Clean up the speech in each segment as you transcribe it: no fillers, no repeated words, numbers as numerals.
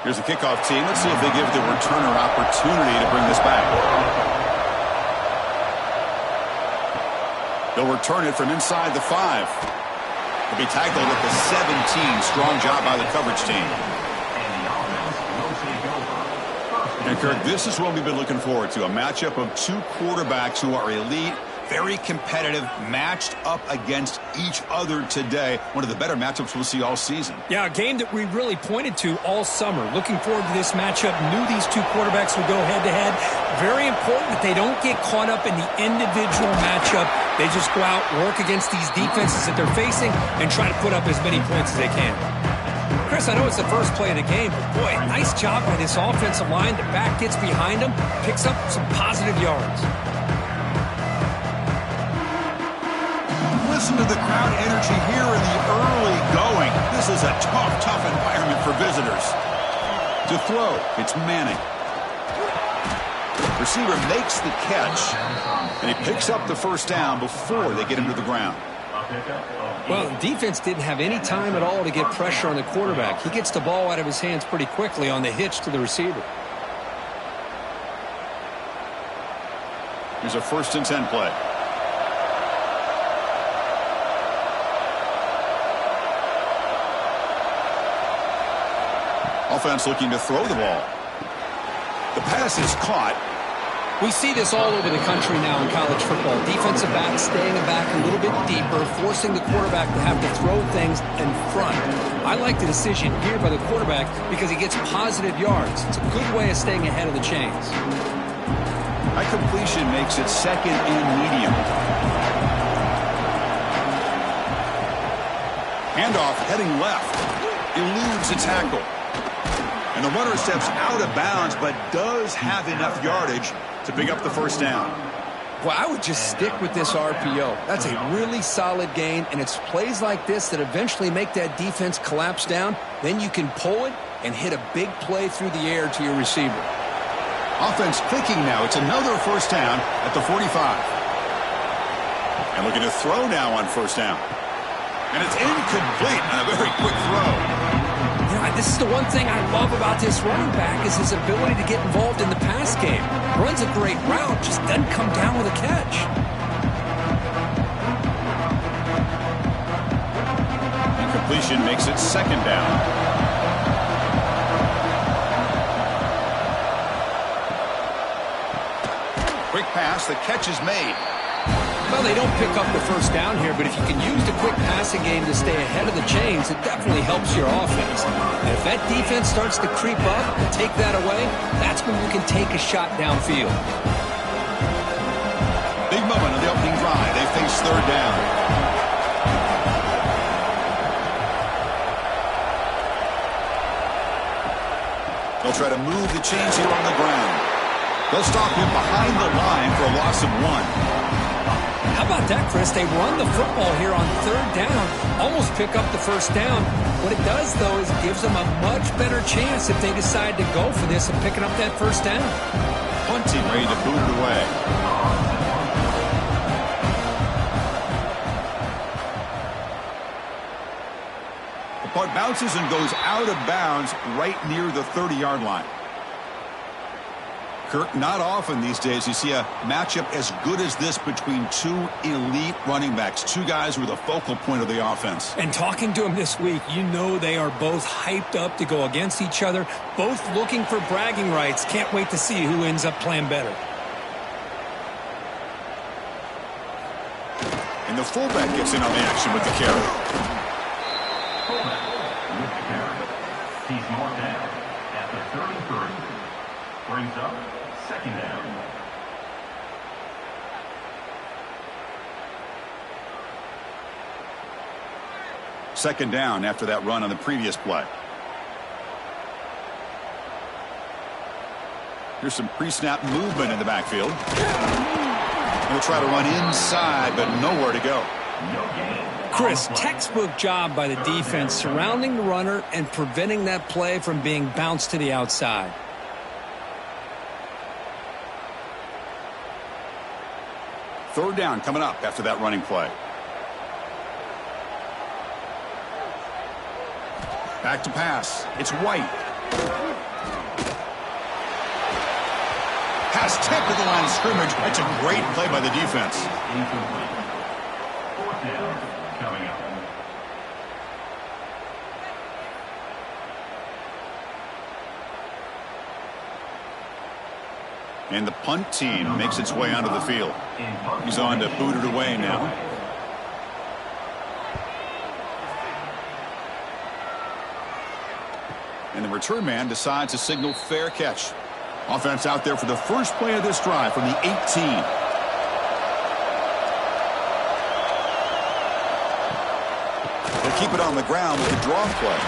Here's the kickoff team. Let's see if they give the returner opportunity to bring this back. They'll return it from inside the 5. He'll be tackled at the 17. Strong job by the coverage team. And Kirk, this is what we've been looking forward to. A matchup of two quarterbacks who are elite, very competitive, matched up against each other today. One of the better matchups we'll see all season. Yeah, a game that we really pointed to all summer. Looking forward to this matchup. Knew these two quarterbacks would go head-to-head. Very important that they don't get caught up in the individual matchup. They just go out, work against these defenses that they're facing, and try to put up as many points as they can. Chris, I know it's the first play of the game, but boy, nice job by this offensive line. The back gets behind them, picks up some positive yards. Listen to the crowd energy here in the early going. This is a tough environment for visitors. To throw, it's Manning. Receiver makes the catch, and he picks up the first down before they get him to the ground. Well, the defense didn't have any time at all to get pressure on the quarterback. He gets the ball out of his hands pretty quickly on the hitch to the receiver. Here's a 1st and 10 play. Offense looking to throw the ball. The pass is caught. We see this all over the country now in college football. Defensive backs staying back a little bit deeper, forcing the quarterback to have to throw things in front. I like the decision here by the quarterback because he gets positive yards. It's a good way of staying ahead of the chains. That completion makes it 2nd and medium. Handoff heading left. Eludes a tackle. And the runner steps out of bounds but does have enough yardage to pick up the first down. Well, I would just stick with this RPO. That's a really solid gain, and it's plays like this that eventually make that defense collapse down. Then you can pull it and hit a big play through the air to your receiver. Offense clicking now. It's another first down at the 45. And looking to throw now on first down. And it's incomplete on a very quick throw. This is the one thing I love about this running back is his ability to get involved in the pass game. Runs a great route, just doesn't come down with a catch. Incompletion makes it 2nd down. Quick pass, the catch is made. Well, they don't pick up the first down here, but if you can use the quick passing game to stay ahead of the chains, it definitely helps your offense. And if that defense starts to creep up and take that away, that's when you can take a shot downfield. Big moment on the opening drive. They face 3rd down. They'll try to move the chains here on the ground. They'll stop him behind the line for a loss of 1. How about that, Chris? They run the football here on 3rd down, almost pick up the first down. What it does, though, is it gives them a much better chance if they decide to go for this and picking up that first down. Punting, ready to boot it away. The punt bounces and goes out of bounds right near the 30-yard line. Kirk, not often these days you see a matchup as good as this between two elite running backs, two guys who are the focal point of the offense. And talking to them this week, you know they are both hyped up to go against each other, both looking for bragging rights. Can't wait to see who ends up playing better. And the fullback gets in on the action with the carry. He's marked down at the 33. Brings up 2nd down. Second down after that run on the previous play. Here's some pre-snap movement in the backfield. We'll try to run inside, but nowhere to go. Chris, textbook job by the defense surrounding the runner and preventing that play from being bounced to the outside. Third down coming up after that running play. Back to pass. It's White. Pass tipped at the line of scrimmage. That's a great play by the defense. Incomplete. Fourth down coming up. And the punt team makes its way onto the field. He's on to boot it away now. And the return man decides to signal fair catch. Offense out there for the first play of this drive from the 18. They keep it on the ground with a draw play.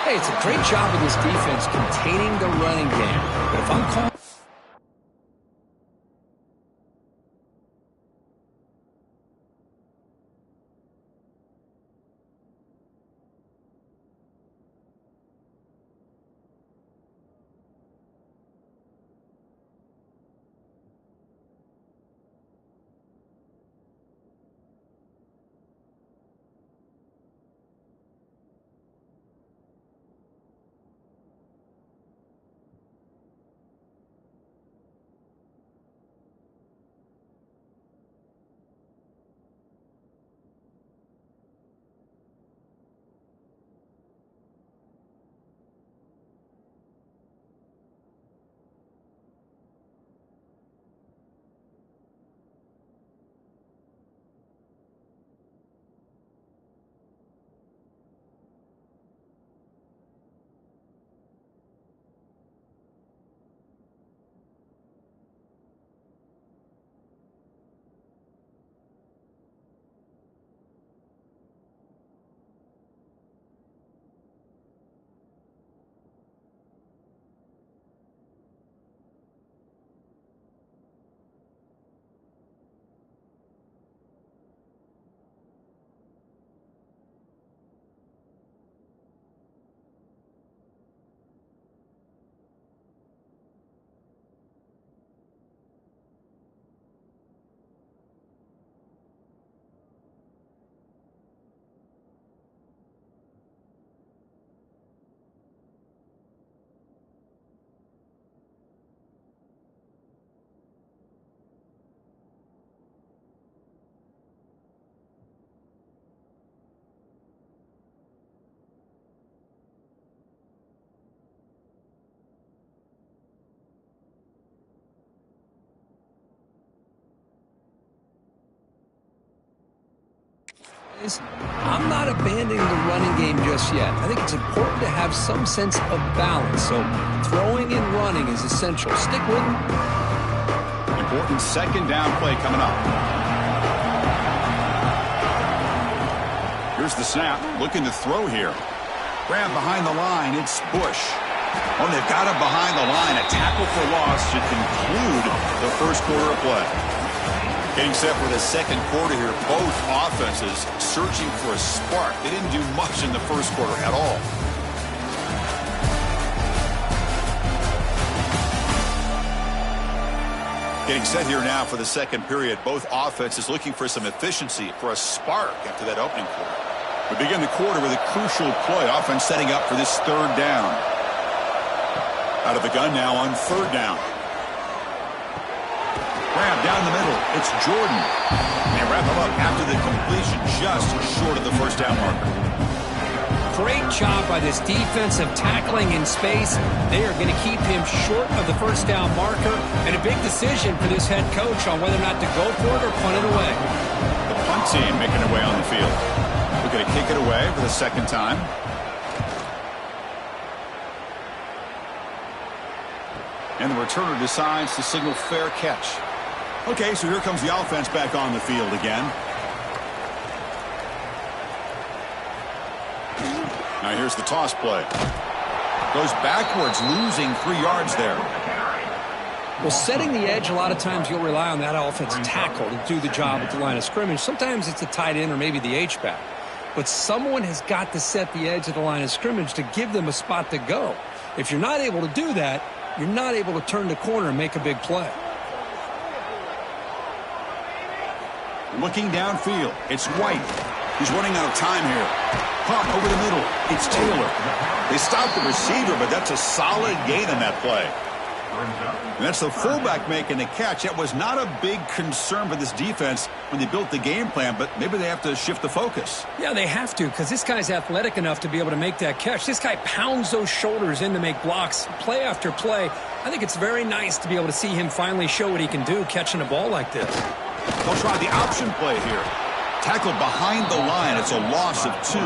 Hey, it's a great job of this defense containing the running game. But if I'm calling... I'm not abandoning the running game just yet. I think it's important to have some sense of balance. So throwing and running is essential. Stick with them. Important second down play coming up. Here's the snap. Looking to throw here. Grab behind the line. It's Bush. Oh, they've got him behind the line. A tackle for loss to conclude the first quarter of play. Getting set for the second quarter here. Both offenses searching for a spark. They didn't do much in the first quarter at all. Getting set here now for the second period. Both offenses looking for some efficiency, for a spark after that opening quarter. We begin the quarter with a crucial play. Offense setting up for this third down. Out of the gun now on third down. Grab down the middle. It's Jordan. They wrap him up after the completion, just short of the first down marker. Great job by this defensive tackling in space. They are going to keep him short of the first down marker, and a big decision for this head coach on whether or not to go for it or punt it away. The punt team making their way on the field. We're going to kick it away for the second time. And the returner decides to signal fair catch. Okay, so here comes the offense back on the field again. Now here's the toss play. Goes backwards, losing 3 yards there. Well, setting the edge, a lot of times you'll rely on that offensive tackle to do the job at the line of scrimmage. Sometimes it's the tight end or maybe the H-back. But someone has got to set the edge of the line of scrimmage to give them a spot to go. If you're not able to do that, you're not able to turn the corner and make a big play. Looking downfield, it's White. He's running out of time here. Caught over the middle. It's Taylor. They stopped the receiver, but that's a solid gain on that play. And that's the fullback making the catch. That was not a big concern for this defense when they built the game plan, but maybe they have to shift the focus. Yeah, they have to, because this guy's athletic enough to be able to make that catch. This guy pounds those shoulders in to make blocks play after play. I think it's very nice to be able to see him finally show what he can do catching a ball like this. They'll try the option play here. Tackled behind the line. It's a loss of 2.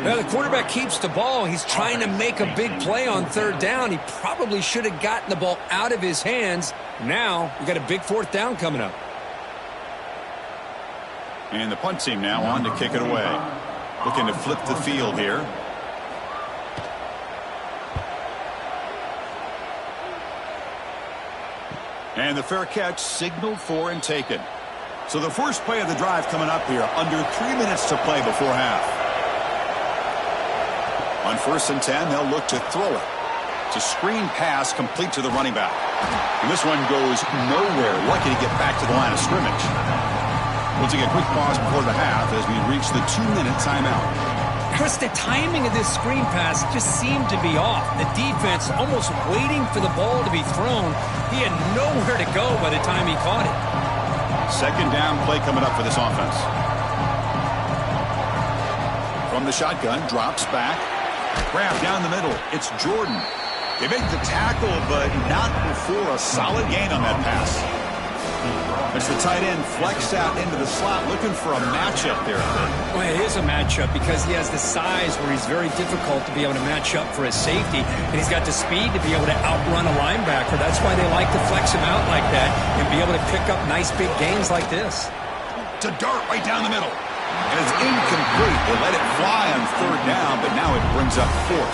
Now the quarterback keeps the ball. He's trying to make a big play on third down. He probably should have gotten the ball out of his hands. Now we got a big fourth down coming up. And the punt team now on to kick it away. Looking to flip the field here. And the fair catch signaled for and taken. So the first play of the drive coming up here. Under 3 minutes to play before half. On 1st and 10, they'll look to throw it. It's a screen pass complete to the running back. And this one goes nowhere. Lucky to get back to the line of scrimmage. We'll take a quick pause before the half as we reach the 2-minute timeout. Chris, the timing of this screen pass just seemed to be off. The defense almost waiting for the ball to be thrown. He had nowhere to go by the time he caught it. Second down play coming up for this offense. From the shotgun, drops back. Grab down the middle. It's Jordan. They make the tackle, but not before a solid gain on that pass. As the tight end flexed out into the slot, looking for a matchup there. Well, it is a matchup because he has the size where he's very difficult to be able to match up for his safety, and he's got the speed to be able to outrun a linebacker. That's why they like to flex him out like that and be able to pick up nice big gains like this. To dart right down the middle. And it's incomplete. They let it fly on third down, but now it brings up fourth.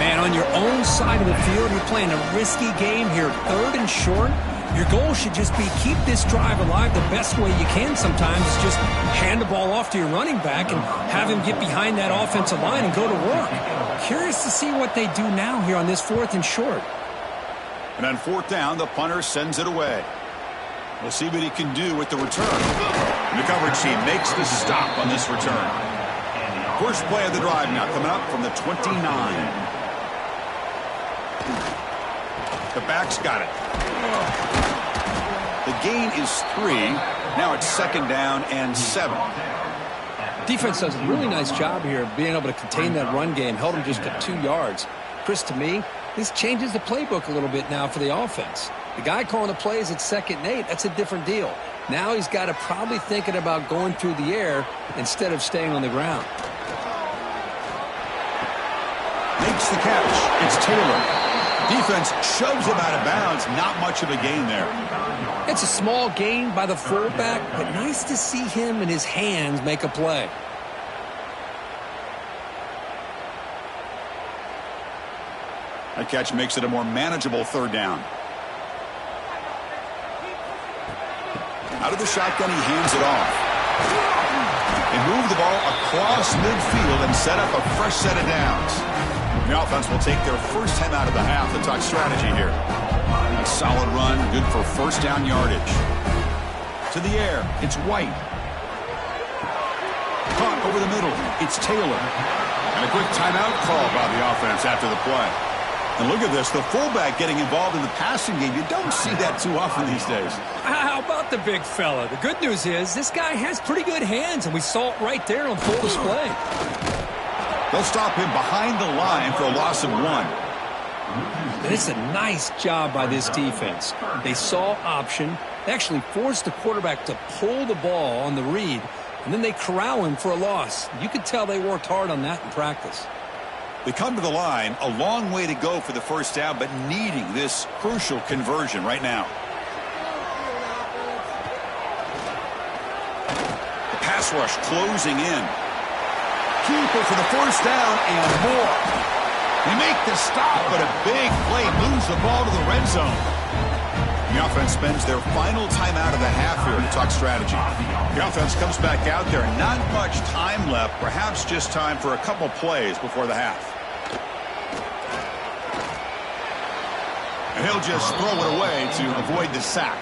Man, on your own side of the field, you're playing a risky game here. 3rd and short. Your goal should just be keep this drive alive the best way you can sometimes. Is just hand the ball off to your running back and have him get behind that offensive line and go to work. Curious to see what they do now here on this 4th and short. And on 4th down, the punter sends it away. We'll see what he can do with the return. And the coverage team makes the stop on this return. First play of the drive now coming up from the 29. The back's got it. The gain is 3. Now it's 2nd down and 7. Defense does a really nice job here of being able to contain that run game. Held him just at 2 yards. Chris, to me, this changes the playbook a little bit now for the offense. The guy calling the plays at 2nd and 8, that's a different deal. Now he's got to probably thinking about going through the air instead of staying on the ground. Makes the catch. It's Taylor. Defense shoves him out of bounds. Not much of a gain there. It's a small gain by the fullback, but nice to see him and his hands make a play. That catch makes it a more manageable 3rd down. Out of the shotgun, he hands it off. They move the ball across midfield and set up a fresh set of downs. The offense will take their first time out of the half to talk strategy here. A solid run, good for first down yardage. To the air, it's White. Caught over the middle, it's Taylor. And a quick timeout call by the offense after the play. And look at this, the fullback getting involved in the passing game. You don't see that too often these days. How about the big fella? The good news is this guy has pretty good hands, and we saw it right there on full display. They'll stop him behind the line for a loss of 1. And it's a nice job by this defense. They saw option. They actually forced the quarterback to pull the ball on the read, and then they corral him for a loss. You could tell they worked hard on that in practice. They come to the line, a long way to go for the first down, but needing this crucial conversion right now. The pass rush closing in. Keeper for the first down and more. They make the stop, but a big play moves the ball to the red zone. The offense spends their final timeout of the half here to talk strategy. The offense comes back out there. Not much time left, perhaps just time for a couple plays before the half. And he'll just throw it away to avoid the sack.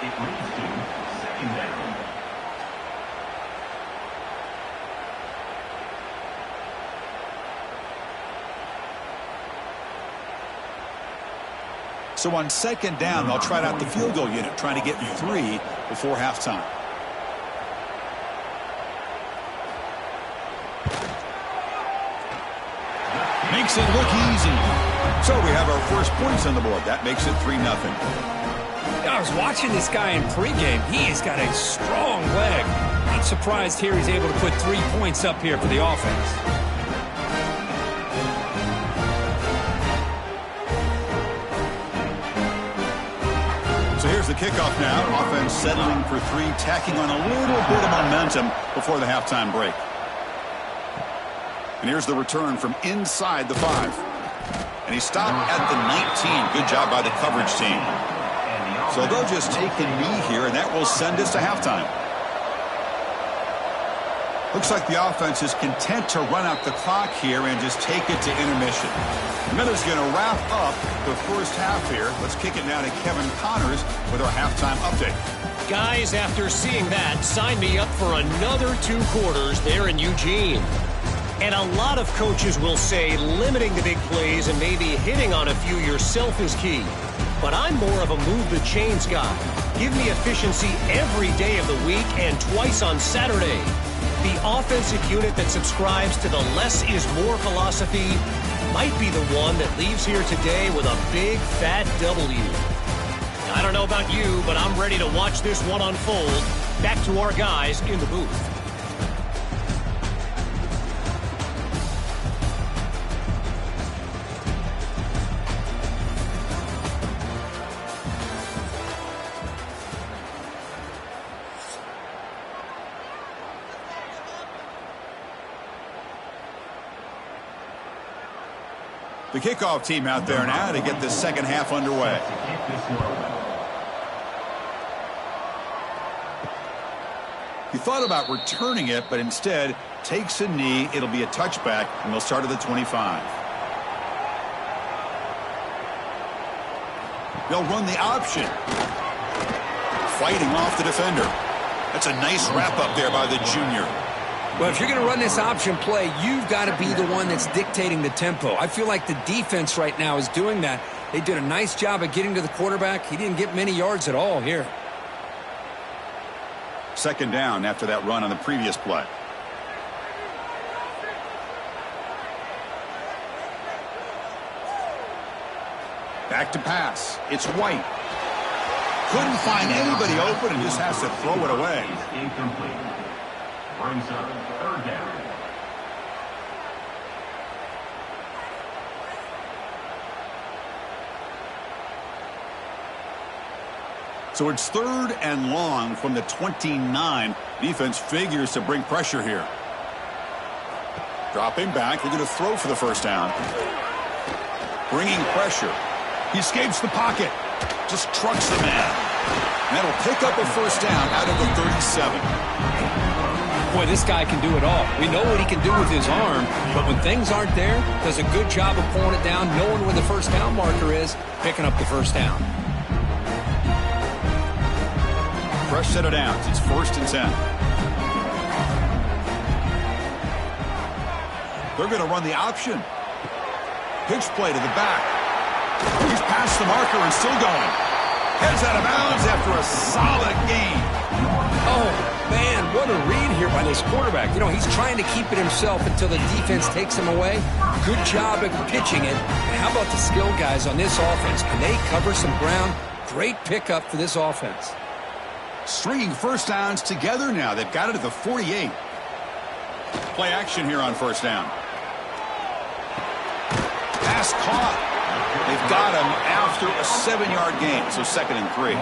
It leads to 2nd down. So on second down, they'll try out the field goal unit, trying to get 3 before halftime. Makes it look easy. So we have our first points on the board. That makes it 3-0. I was watching this guy in pregame. He has got a strong leg. Not surprised here he's able to put 3 points up here for the offense. So here's the kickoff now. Offense settling for 3, tacking on a little bit of momentum before the halftime break. And here's the return from inside the 5. And he stopped at the 19. Good job by the coverage team. So they'll just take a knee here, and that will send us to halftime. Looks like the offense is content to run out the clock here and just take it to intermission. Miller's going to wrap up the first half here. Let's kick it now to Kevin Connors with our halftime update. Guys, after seeing that, sign me up for another 2 quarters there in Eugene. And a lot of coaches will say limiting the big plays and maybe hitting on a few yourself is key. But I'm more of a move the chains guy. Give me efficiency every day of the week and twice on Saturday. The offensive unit that subscribes to the less is more philosophy might be the one that leaves here today with a big fat W. I don't know about you, but I'm ready to watch this one unfold. Back to our guys in the booth. The kickoff team out there now to get the second half underway. He thought about returning it, but instead takes a knee. It'll be a touchback, and they'll start at the 25. They'll run the option. Fighting off the defender. That's a nice wrap up there by the junior. Well, if you're going to run this option play, you've got to be the one that's dictating the tempo. I feel like the defense right now is doing that. They did a nice job of getting to the quarterback. He didn't get many yards at all here. Second down after that run on the previous play. Back to pass. It's White. Couldn't find anybody open and just has to throw it away. Incomplete. Brings up third down. So it's 3rd and long from the 29. Defense figures to bring pressure here. Dropping back. They're going to throw for the first down. Bringing pressure. He escapes the pocket. Just trucks the man. And that'll pick up a first down out of the 37. Boy, this guy can do it all. We know what he can do with his arm, but when things aren't there, does a good job of pulling it down, knowing where the first down marker is, picking up the first down. Fresh set of downs. It's 1st and 10. They're going to run the option. Pitch play to the back. He's past the marker and still going. Heads out of bounds after a solid gain. Oh, man, what a read here by this quarterback. You know, he's trying to keep it himself until the defense takes him away. Good job of pitching it. And how about the skill guys on this offense? Can they cover some ground? Great pickup for this offense. Stringing first downs together now. They've got it at the 48. Play action here on first down. Pass caught. They've got him after a 7-yard gain, so 2nd and 3.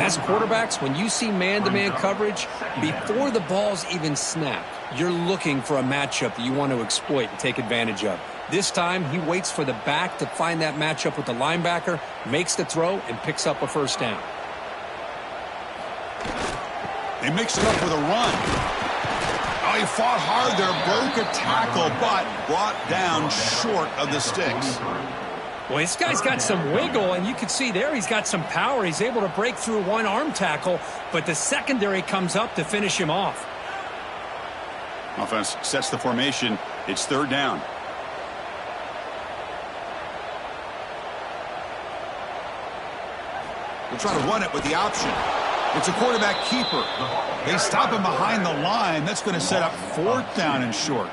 As quarterbacks, when you see man-to-man coverage, before the ball's even snapped, you're looking for a matchup that you want to exploit and take advantage of. This time, he waits for the back to find that matchup with the linebacker, makes the throw, and picks up a first down. They mix it up with a run. Oh, he fought hard there, broke a tackle, but brought down short of the sticks. Well, this guy's got some wiggle, and you can see there he's got some power. He's able to break through one arm tackle, but the secondary comes up to finish him off. Offense sets the formation. It's 3rd down. We'll try to run it with the option. It's a quarterback keeper. They stop him behind the line. That's going to set up 4th down and short.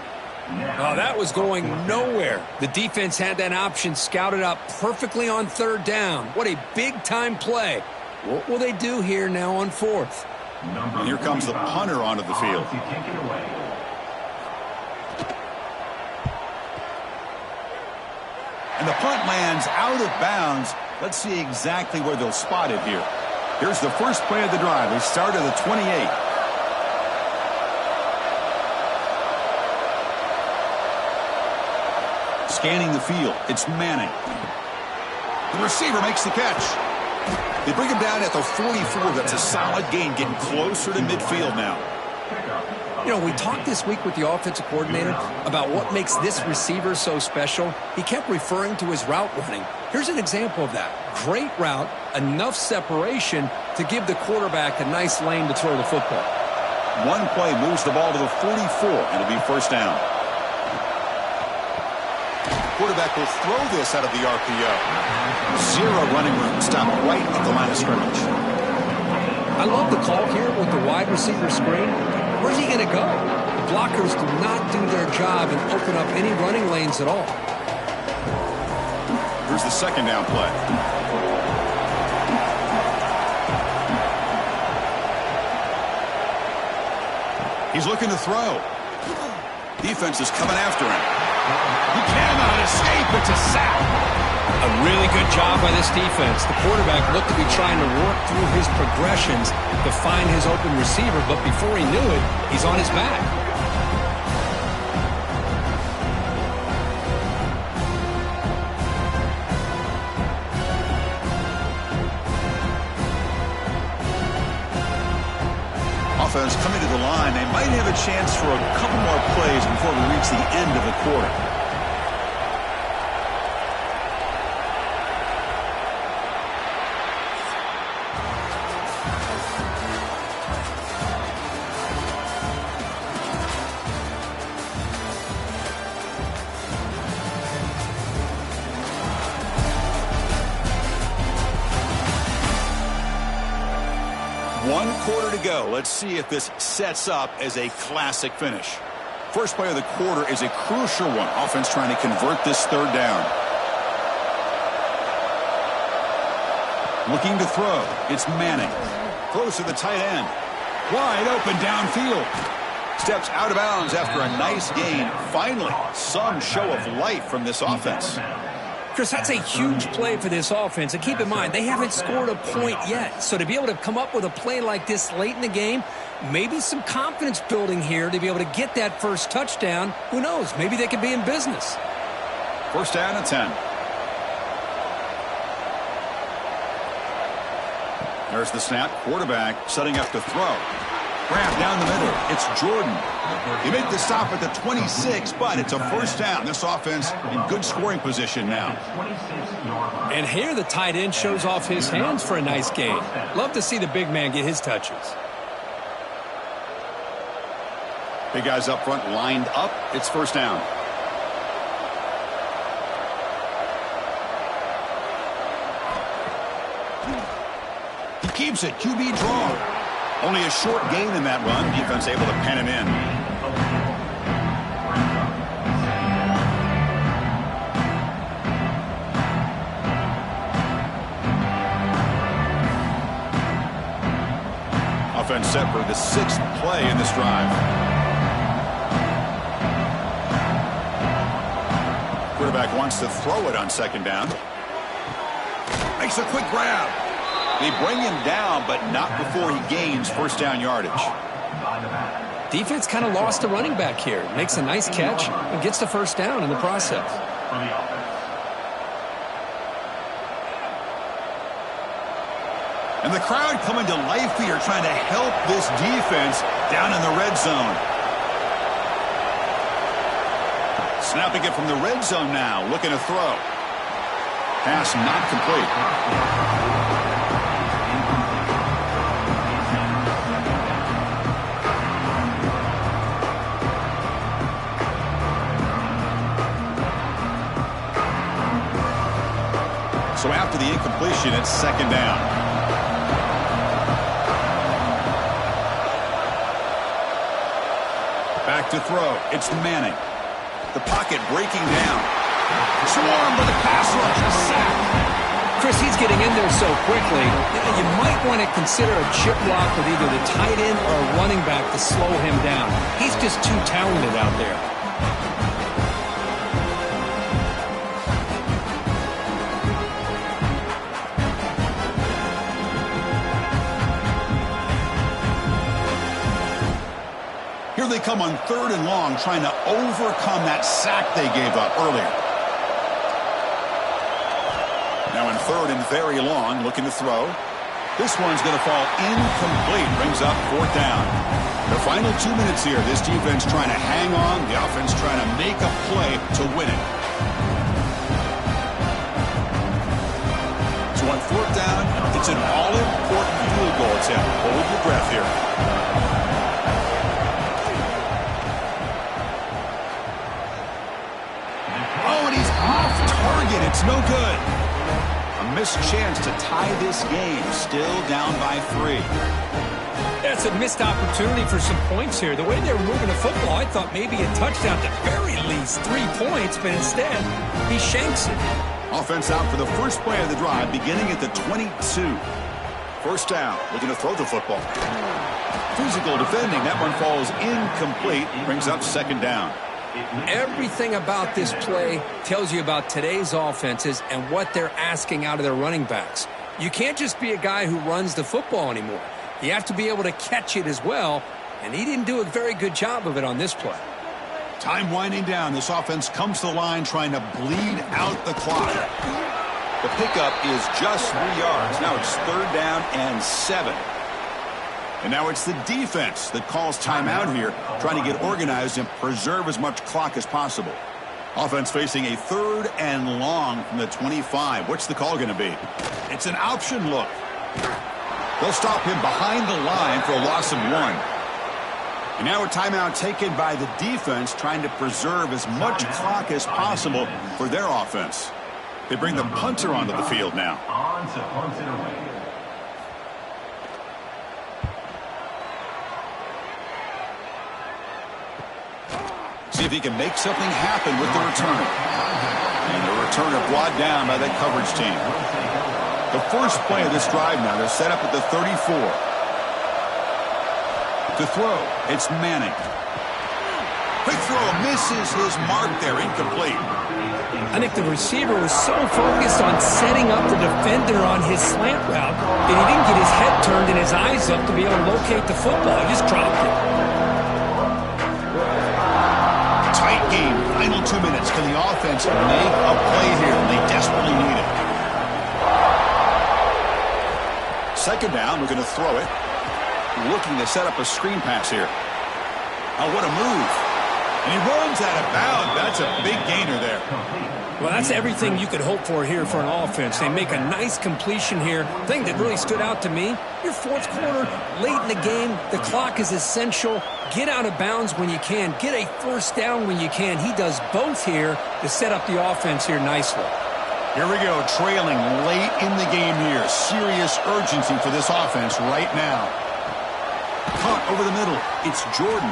Oh, that was going nowhere. The defense had that option scouted up perfectly on 3rd down. What a big-time play. What will they do here now on 4th? And here comes the punter onto the field. And the punt lands out of bounds. Let's see exactly where they'll spot it here. Here's the first play of the drive. They start at the 28. Scanning the field, it's Manning. The receiver makes the catch. They bring him down at the 44. That's a solid gain, getting closer to midfield now. You know, we talked this week with the offensive coordinator about what makes this receiver so special. He kept referring to his route running. Here's an example of that. Great route, enough separation to give the quarterback a nice lane to throw the football. One play moves the ball to the 44, and it'll be 1st down. Quarterback will throw this out of the RPO. 0 running room. Stop right at the line of scrimmage. I love the call here with the wide receiver screen. Where's he going to go? The blockers do not do their job and open up any running lanes at all. Here's the 2nd down play. He's looking to throw. Defense is coming after him. He cannot escape. It's a sack. A really good job by this defense. The quarterback looked to be trying to work through his progressions to find his open receiver, but before he knew it, he's on his back. Offense coming to the line. They might have a chance for a couple more plays before we reach the end of the quarter. One quarter to go. Let's see if this sets up as a classic finish. First play of the quarter is a crucial one. Offense trying to convert this 3rd down. Looking to throw. It's Manning. Throws to the tight end. Wide open downfield. Steps out of bounds after a nice gain. Finally, some show of life from this offense. Chris, that's a huge play for this offense. And keep in mind, they haven't scored a point yet. So to be able to come up with a play like this late in the game, maybe some confidence building here to be able to get that first touchdown. Who knows? Maybe they could be in business. 1st down and 10. There's the snap. Quarterback setting up to throw. Grab down the middle. It's Jordan. He made the stop at the 26, but it's a 1st down. This offense in good scoring position now. And here the tight end shows off his hands for a nice gain. Love to see the big man get his touches. Big guys up front lined up. It's 1st down. He keeps it. QB draw. Only a short gain in that run. Defense able to pen him in. Offense set for the 6th play in this drive. Quarterback wants to throw it on 2nd down. Makes a quick grab. They bring him down, but not before he gains 1st down yardage. Defense kind of lost a running back here. Makes a nice catch and gets the 1st down in the process. And the crowd coming to life here, trying to help this defense down in the red zone. Snapping it from the red zone now, looking to throw. Pass not complete. So after the incompletion, it's 2nd down. back to throw. It's Manning. The pocket breaking down. Swarm with a pass rush. A sack. Chris, he's getting in there so quickly. You might want to consider a chip block with either the tight end or a running back to slow him down. He's just too talented out there. Here they come on 3rd and long, trying to overcome that sack they gave up earlier. Now in 3rd and very long, looking to throw. This one's going to fall incomplete. Brings up 4th down. The final 2 minutes here. This defense trying to hang on. The offense trying to make a play to win it. So on 4th down, it's an all-important field goal attempt. Hold your breath here. Target, it's no good. A missed chance to tie this game. Still down by 3. That's a missed opportunity for some points here. The way they were moving the football, I thought maybe a touchdown, at the very least 3 points, but instead, he shanks it. Offense out for the first play of the drive, beginning at the 22. 1st down, looking to throw the football. Physical defending, that one falls incomplete. Brings up 2nd down. Everything about this play tells you about today's offenses and what they're asking out of their running backs. You can't just be a guy who runs the football anymore. You have to be able to catch it as well, and he didn't do a very good job of it on this play. Time winding down. This offense comes to the line trying to bleed out the clock. The pickup is just 3 yards. Now it's 3rd down and 7. And now it's the defense that calls timeout here, trying to get organized and preserve as much clock as possible. Offense facing a 3rd and long from the 25. What's the call going to be? It's an option look. They'll stop him behind the line for a loss of 1. And now a timeout taken by the defense, trying to preserve as much clock as possible for their offense. They bring the punter onto the field now. On to punt it away. See if he can make something happen with the returner. And the returner brought down by that coverage team. The first play of this drive now, they're set up at the 34. To throw, it's Manning. Quick throw, misses his mark there, incomplete. I think the receiver was so focused on setting up the defender on his slant route that he didn't get his head turned and his eyes up to be able to locate the football. He just dropped it. Tight game, final 2 minutes. Can the offense make a play here? They desperately need it. 2nd down, we're going to throw it. Looking to set up a screen pass here. Oh, what a move. And he runs out of bounds. That's a big gainer there. Well, that's everything you could hope for here for an offense. They make a nice completion here. Thing that really stood out to me, your 4th quarter, late in the game, the clock is essential. Get out of bounds when you can. Get a 1st down when you can. He does both here to set up the offense here nicely. Here we go, trailing late in the game here. Serious urgency for this offense right now. Caught over the middle. It's Jordan.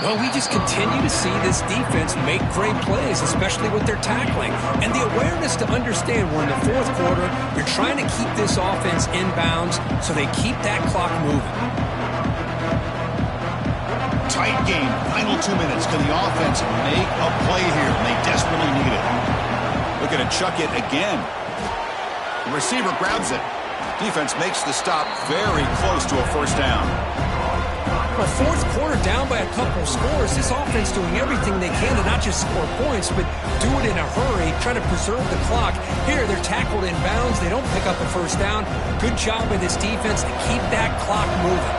Well, we just continue to see this defense make great plays, especially with their tackling. And the awareness to understand we're in the 4th quarter, you're trying to keep this offense in bounds so they keep that clock moving. Tight game, final 2 minutes. Can the offense make a play here? And they desperately need it. Looking to chuck it again. The receiver grabs it. Defense makes the stop very close to a 1st down. Well, 4th quarter down by a couple of scores. This offense doing everything they can to not just score points, but do it in a hurry, trying to preserve the clock. Here, they're tackled in bounds. They don't pick up a 1st down. Good job by this defense to keep that clock moving.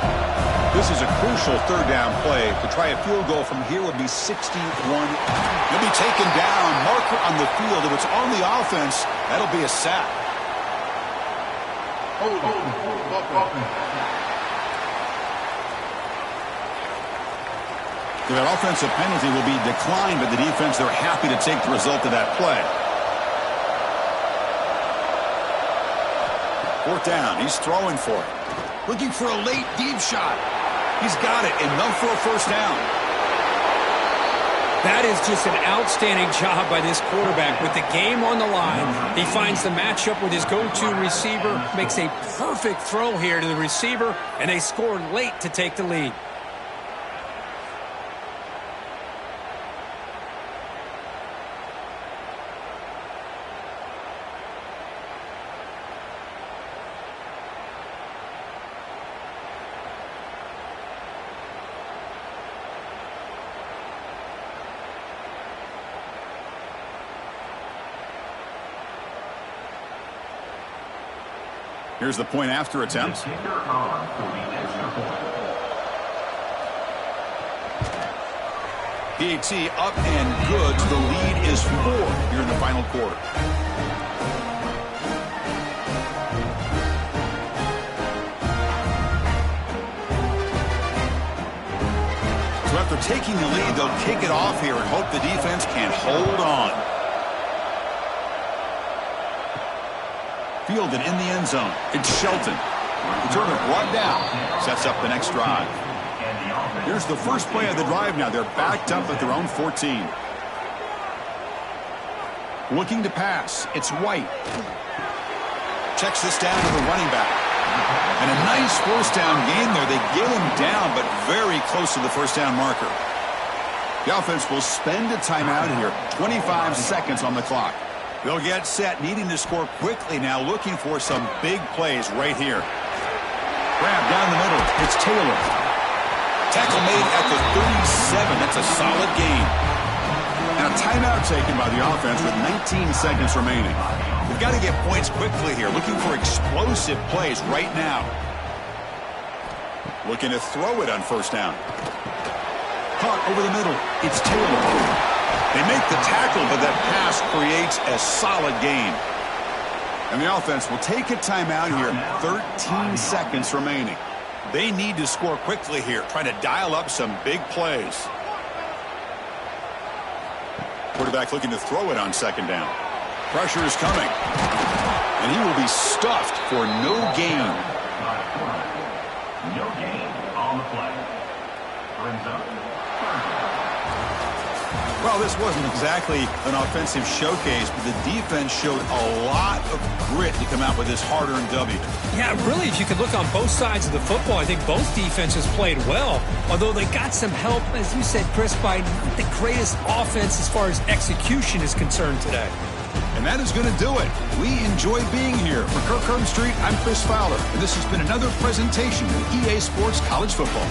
This is a crucial 3rd down play. To try a field goal from here would be 61. He'll be taken down. Marker on the field. If it's on the offense, that'll be a sack. That offensive penalty will be declined by the defense. They're happy to take the result of that play. 4th down. He's throwing for it. Looking for a late deep shot. He's got it. Enough for a 1st down. That is just an outstanding job by this quarterback. With the game on the line, he finds the matchup with his go-to receiver, makes a perfect throw here to the receiver, and they score late to take the lead. Here's the point after attempt. The kicker on for the extra point. PAT up and good. The lead is 4 here in the final quarter. So after taking the lead, they'll kick it off here and hope the defense can hold on. Fielded in the end zone. It's Shelton. Return it brought down. Sets up the next drive. Here's the first play of the drive now. They're backed up at their own 14. Looking to pass. It's White. Checks this down to the running back. And a nice first down gain there. They get him down, but very close to the first down marker. The offense will spend a timeout here. 25 seconds on the clock. They'll get set, needing to score quickly now, looking for some big plays right here. Grab down the middle. It's Taylor. Tackle made at the 37. That's a solid gain. And a timeout taken by the offense with 19 seconds remaining. We've got to get points quickly here, looking for explosive plays right now. Looking to throw it on first down. Caught over the middle. It's Taylor. They make the tackle, but that pass creates a solid gain. And the offense will take a timeout here. 13 seconds remaining. They need to score quickly here, trying to dial up some big plays. Quarterback looking to throw it on second down. Pressure is coming. And he will be stuffed for no gain. No gain on the play. Brings up. Well, this wasn't exactly an offensive showcase, but the defense showed a lot of grit to come out with this hard-earned W. Yeah, really, if you could look on both sides of the football, I think both defenses played well, although they got some help, as you said, Chris, by not the greatest offense as far as execution is concerned today. And that is going to do it. We enjoy being here. For Kirk Street, I'm Chris Fowler, and this has been another presentation of EA Sports College Football.